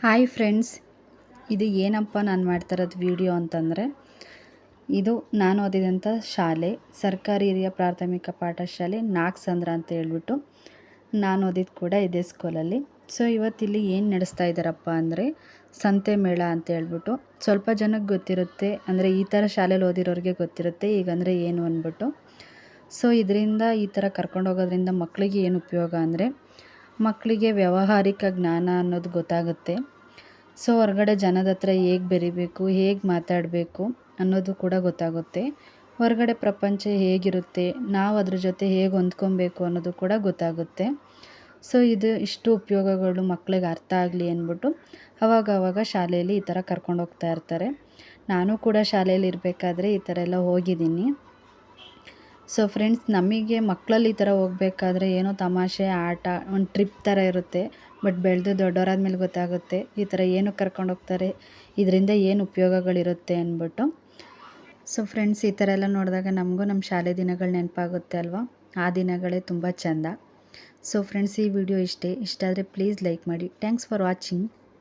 Hi friends, ಇದು ಏನಪ್ಪ ನಾನು ಮಾಡ್ತಿರೋದು ವಿಡಿಯೋ ಅಂತಂದರೆ, ಇದು ನಾನು ಓದಿದಂಥ ಶಾಲೆ ಸರ್ಕಾರಿ ಹಿರಿಯ ಪ್ರಾಥಮಿಕ ಪಾಠಶಾಲೆ ನಾಗಸಂದ್ರ ಅಂತ ಹೇಳ್ಬಿಟ್ಟು ನಾನು ಓದಿದ್ದು ಕೂಡ ಇದೇ ಸ್ಕೂಲಲ್ಲಿ. ಸೊ ಇವತ್ತಿಲ್ಲಿ ಏನು ನಡೆಸ್ತಾ ಇದ್ದಾರಪ್ಪ ಅಂದರೆ ಸಂತೆ ಮೇಳ ಅಂತ ಹೇಳ್ಬಿಟ್ಟು. ಸ್ವಲ್ಪ ಜನಕ್ಕೆ ಗೊತ್ತಿರುತ್ತೆ, ಅಂದರೆ ಈ ಥರ ಶಾಲೆಯಲ್ಲಿ ಓದಿರೋರಿಗೆ ಗೊತ್ತಿರುತ್ತೆ ಈಗಂದರೆ ಏನು ಅಂದ್ಬಿಟ್ಟು. ಸೊ ಇದರಿಂದ ಈ ಥರ ಕರ್ಕೊಂಡೋಗೋದ್ರಿಂದ ಮಕ್ಕಳಿಗೆ ಏನು ಉಪಯೋಗ ಅಂದರೆ, ಮಕ್ಕಳಿಗೆ ವ್ಯಾವಹಾರಿಕ ಜ್ಞಾನ ಅನ್ನೋದು ಗೊತ್ತಾಗುತ್ತೆ. ಸೊ ಹೊರಗಡೆ ಜನದ ಹತ್ರ ಹೇಗೆ ಬೆರಿಬೇಕು, ಹೇಗೆ ಮಾತಾಡಬೇಕು ಅನ್ನೋದು ಕೂಡ ಗೊತ್ತಾಗುತ್ತೆ. ಹೊರಗಡೆ ಪ್ರಪಂಚ ಹೇಗಿರುತ್ತೆ, ನಾವು ಅದ್ರ ಜೊತೆ ಹೇಗೆ ಹೊಂದ್ಕೊಬೇಕು ಅನ್ನೋದು ಕೂಡ ಗೊತ್ತಾಗುತ್ತೆ. ಸೊ ಇಷ್ಟು ಉಪಯೋಗಗಳು ಮಕ್ಕಳಿಗೆ ಅರ್ಥ ಆಗಲಿ ಅಂದ್ಬಿಟ್ಟು ಅವಾಗ ಶಾಲೆಯಲ್ಲಿ ಈ ಥರ ಕರ್ಕೊಂಡೋಗ್ತಾ ಇರ್ತಾರೆ. ನಾನು ಕೂಡ ಶಾಲೆಯಲ್ಲಿ ಇರಬೇಕಾದ್ರೆ ಈ ಥರ ಎಲ್ಲ ಹೋಗಿದ್ದೀನಿ. ಸೊ ಫ್ರೆಂಡ್ಸ್, ನಮಗೆ ಮಕ್ಕಳಲ್ಲಿ ಈ ಥರ ಹೋಗ್ಬೇಕಾದ್ರೆ ಏನೋ ತಮಾಷೆ ಆಟ, ಒಂದು ಟ್ರಿಪ್ ಥರ ಇರುತ್ತೆ. ಬಟ್ ಬೆಳೆದು ದೊಡ್ಡವರಾದ್ಮೇಲೆ ಗೊತ್ತಾಗುತ್ತೆ ಈ ಥರ ಏನಕ್ಕೆ ಕರ್ಕೊಂಡೋಗ್ತಾರೆ, ಇದರಿಂದ ಏನು ಉಪಯೋಗಗಳಿರುತ್ತೆ ಅಂದ್ಬಿಟ್ಟು. ಸೊ ಫ್ರೆಂಡ್ಸ್, ಈ ಥರ ಎಲ್ಲ ನೋಡಿದಾಗ ನಮಗೂ ನಮ್ಮ ಶಾಲೆ ದಿನಗಳು ನೆನಪಾಗುತ್ತೆ ಅಲ್ವಾ. ಆ ದಿನಗಳೇ ತುಂಬ ಚೆಂದ. ಸೊ ಫ್ರೆಂಡ್ಸ್, ಈ ವಿಡಿಯೋ ಇಷ್ಟ ಆದರೆ ಪ್ಲೀಸ್ ಲೈಕ್ ಮಾಡಿ. Thanks for watching.